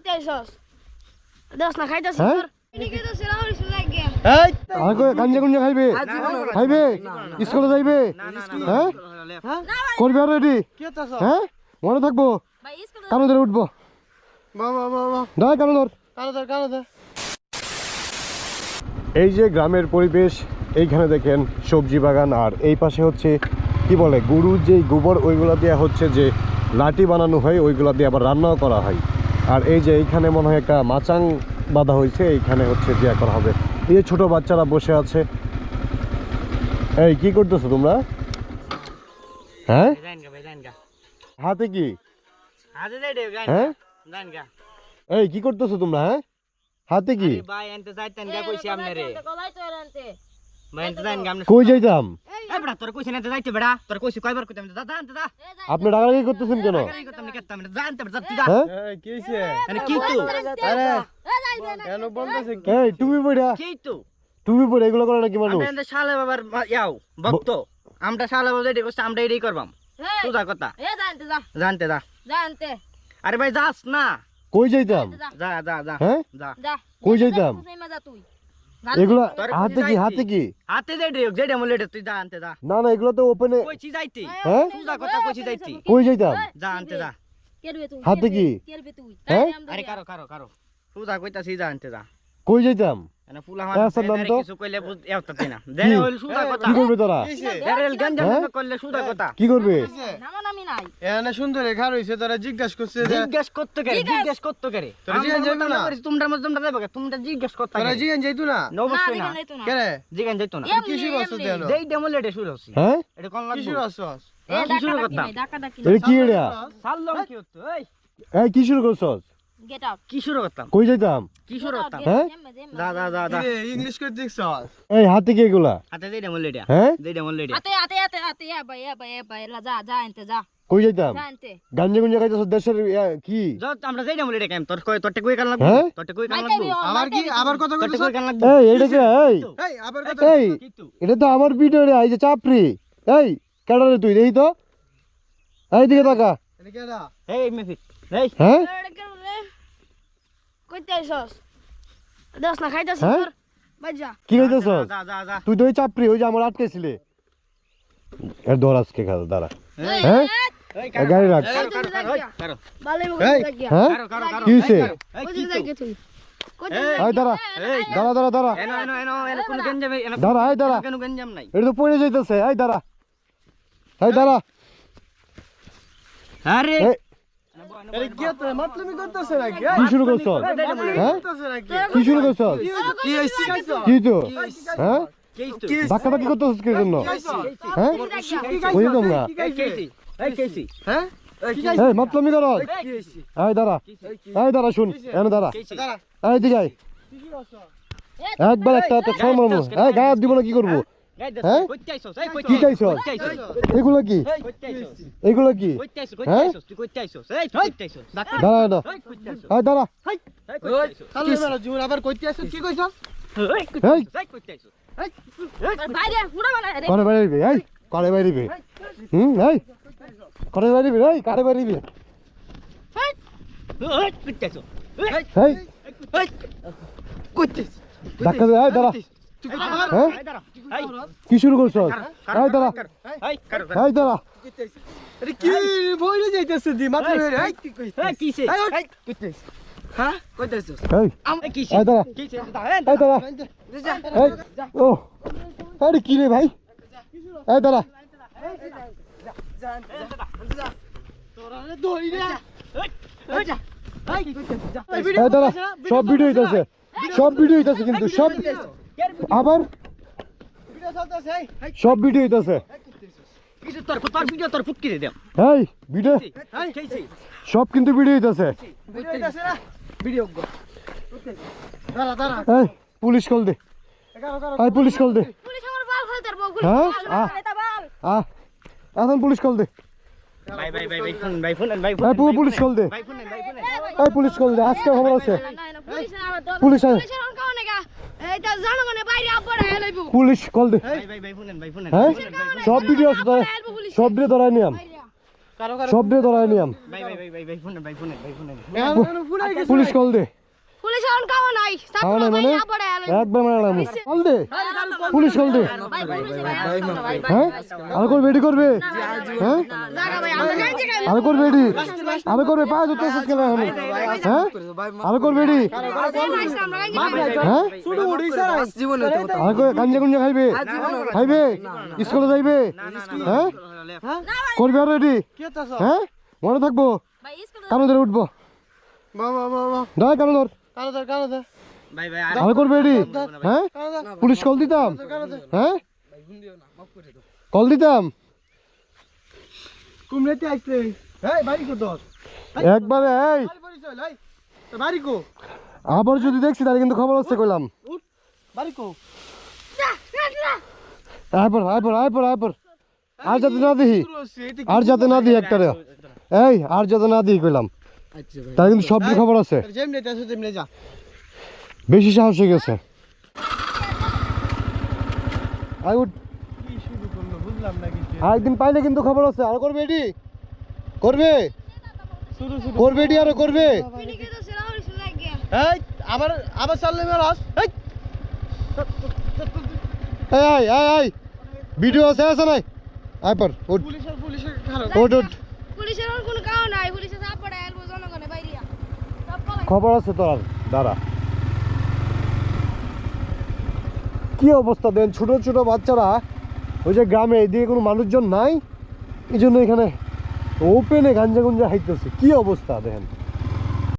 কইতে আইছস দস না খাইতাছিস তোর এদিকে তো সেরা হইছ লাগে এই আর কই গাঞ্জা গুঞ্জা খাইবে খাইবে স্কুলে যাইবে হ্যাঁ করবে আর রেডি কি হতাছ হ্যাঁ মনে থাকবো ভাই স্কুলে কানো ধরে উঠবো বাবা বাবা দাঁড়া কানো ধর কানো ধর এই যে গ্রামের পরিবেশ এইখানে দেখেন সবজি বাগান আর এই পাশে হচ্ছে কি বলে গরুর যে গোবর ওইগুলা দিয়ে হচ্ছে যে লাঠি বানানো হয় ওইগুলা দিয়ে আবার রান্নাও করা হয় আর এই যে এইখানে মনে হয় একটা মাচাং বাঁধা হয়েছে এইখানে হচ্ছে যে করা হবে এই ছোট বাচ্চারা বসে আছে এই কি করতেছো তোমরা হ্যাঁ হাতে কি হ্যাঁ এই কি করতেছো তোমরা হ্যাঁ হাতে কি কই যাইতাম আপনি ডাকাডাকি করতেছেন কেন এই তুমি পড়া এগুলো করে নাকি মানুষ আমরা শালা বাবা রেডি করছি আমরা এটাই করবাম সোজা কথা জানতে যা আরে ভাই যাস না কই যাইতাম যা যা যা হ্যাঁ যা কই যাইতাম এগুলা হাতে কি হাতে যেটা মলে তুই যা আনতে যা না না এগুলো তো ওপেনে কইছি যাইতি হ্যাঁ সোজা কথা কইছি যাইতি কই যাইতাম যা আনতে যা হাতে কি হ্যাঁ আরে কারো সোজা কইতাছি যা আনতে যা কই যাইতাম এনা ফুলা কিছু কইলে এওতাতে না দেরে হইল সোজা কথা কি করবে তোরা দেরেল গঞ্জাম করলে সোজা কথা কি করবে এখানে সুন্দর রেখা রইছে তোরা জিজ্ঞাসা করছে জিজ্ঞেস করতে করে তোরা জিজ্ঞাসা যাইতো না তোমরা মধ্যে তোমরা যাবে তোমরা জিজ্ঞেস করতে তোরা জিজ্ঞাসা যাইতো না অবশ্যই না কে রে জিজ্ঞাসা যাইতো না কি শুরু করছ দেন যেই ডেমোলেটে শুরু হচ্ছে হ্যাঁ এটা কোন কি শুরু লাগবে করছ কি শুরু করতাম এই কি এটা সাল্লাম কি হতো এই কি শুরু করছস কি শুরু করতাম কই যাইতাম কি শুরু করতাম হ্যাঁ যা যা যা যা ইংলিশ করে দেখছস এই হাতে কি এগুলা হাতে যেই ডেমোলেটে হ্যাঁ যেই ডেমোলেটে কই যাইতাম গাঞ্জা গুঞ্জা খাইতেছ দেশের কি যত আমরা যেই ডেমোলেটে কাম তোরতে কই কান লাগবে হ্যাঁ? তোরতে কই কান লাগবে আবার কি আবার কথা তোরতে কইছস কই কান লাগবে এই এটা কি এই আবার কথা এই কি তুই এটা তো আমার ভিডিও রে এই যে চাপরি এই কেডা রে তুই দেখি তো এই দিকে তাকা এটা কেডা এই মেফিক এই হ্যাঁ কইতে আইছস দস না খাইতাছিস হ্যাঁ? তোর বাজা কি কইতেছস যা যা যা তুই তো ওই চাপরি ওই যে আমার আটকেছিলে এর ধর আজকে খাও দাঁড়া হ্যাঁ এই এই গাড়ি রাখ কারো ভালোই হ্যাঁ কারো কি হইছে এই কি তুই এই দাঁড়া দাঁড়া এনো কোন গঞ্জাম এনো দাঁড়া এই দাঁড়া কোন গঞ্জাম নাই এটা তো পড়ে যাইতেছে এই দাঁড়া আরে এই আরে কি তো মতলবি করতেছ নাকি কি শুরু করছস হ্যাঁ করতেছ নাকি কি শুরু করছস কি হইছে কি তো হ্যাঁ কি তুই ধাক্কা ধাক্কি করতেছস কি জন্য হ্যাঁ ওই তোমরা এই কেসি হ্যাঁ এই মতলবি করস কি হইছে এই দাঁড়া শুন এনে দাঁড়া কেসি এই দিকে আয়। একবার একটা ছয় মারবো এই গায়ে দিব না কি করবো হ্যাঁ? কি চাইছস এগুলো কি এগুলো কি হ্যাঁ দাঁড়া দাঁড়া এই দাঁড়া তাহলে এবার জুর আবার কইতে আছিস কি কইছস এই করে বাইরিবে এই করে বাইরিবে এই করে বাইরিবে এই কারে বাইরিবে এই কইতেছ ধাক্কা দে এই দাঁড়া হ্যাঁ কি শুরু করছস এই দাঁড়া এই দাঁড়া আরে কি বইরে যাইতেছ দি মাত্র এই কি কইছিস কিসে এই কইতেছ হ্যাঁ কইতেছস এই এই দাঁড়া এই দাঁড়া এই ও আরে কি রে ভাই এই দাঁড়া তোরা দইরে এই দাঁড়া সব ভিডিও হইতাছে কিন্তু সব আবার সব ভিডিও হইতাছে তোর ফুটকি দে এই ভিডিও সব কিন্তু ভিডিও হইতাছে ভিডিও দাঁড়া দাঁড়া এই পুলিশ কল দে এই পুলিশ কল দে হ্যাঁ এখন পুলিশ কল দে এই পুলিশ কল দে এই পুলিশ কল দে আজকে খবর আছে পুলিশ পুলিশ কল দে হ্যাঁ সব ভিডিও আছে সব ভিডিও ধরাই নিয়াম কারো কারো সব দিয়ে ধরাই নিয়াম ভাই ফোনে পুলিশ কল দে পুলিশ এখন কাও নাই খাওয়া নাই মানে পড়ে আলো একবার মানে কল দে পুলিশ কল দে ভাই পুলিশ ভাই হ্যাঁ আর কর বেডি করবে হ্যাঁ জায়গা ভাই আমরা জানি যে আর কর বেডি আর করবে পাঁচ উত্তর শেষ কেন এখন হ্যাঁ আর কর বেডি হ্যাঁ শুধু উড়ি স্যার জীবনে আর কর গাঞ্জা গুঞ্জা খাইবে খাইবে স্কুলে যাইবে হ্যাঁ করবে আর রেডি কি তাছ হ্যাঁ মনে থাকবো ভাই স্কুল কানো ধরে উঠবো বাবা বাবা দাঁড়া কানো ধর কারো দে ভাই আর করবে রেডি হ্যাঁ পুলিশ কল দিতাম হ্যাঁ কল দিতাম কুমড়েতে আইছে এই বাড়ি কো দর একবারে এই বাড়ি পরিচয় লাই বাড়ি কো আবার যদি দেখছি তাহলে কিন্তু খবর হচ্ছে কইলাম উঠ বাড়ি কো আইপর আর যাতে না দিই আর যাতে না দিই একটা এই আর যাতে না দিই কইলাম আচ্ছা ভাই তাহলে কিন্তু সবজি খবর আছে যেমনে তাছ যেমনে যা বেশি সাহস হয়ে গেছে আই উঠ কি শুরু করলো বুঝলাম না কিছু একদিন পাইলে কিন্তু খবর আছে আর করবে এডি করবে শুরু শুরু করবে এডি আর করবে পিনিকে তো সেরা হইছে লাগিয়া এই আবার চাললে মেরাস এই এই ভিডিও আছে নাই আইপর উঠ পুলিশের খারাপ উঠ পুলিশের এখন কোনো কাও নাই পুলিশে চাপ পড়ে আলবো জনগণে বাইরিয়া সব পলাই খবর আছে তোর দাঁড়া কি অবস্থা দেন ছোট ছোট বাচ্চারা ওই যে গ্রামে এদিকে কোনো মানুষজন নাই এই জন্য এখানে ওপেনে গাঞ্জা গুঞ্জা হাইতেছে কি অবস্থা দেখেন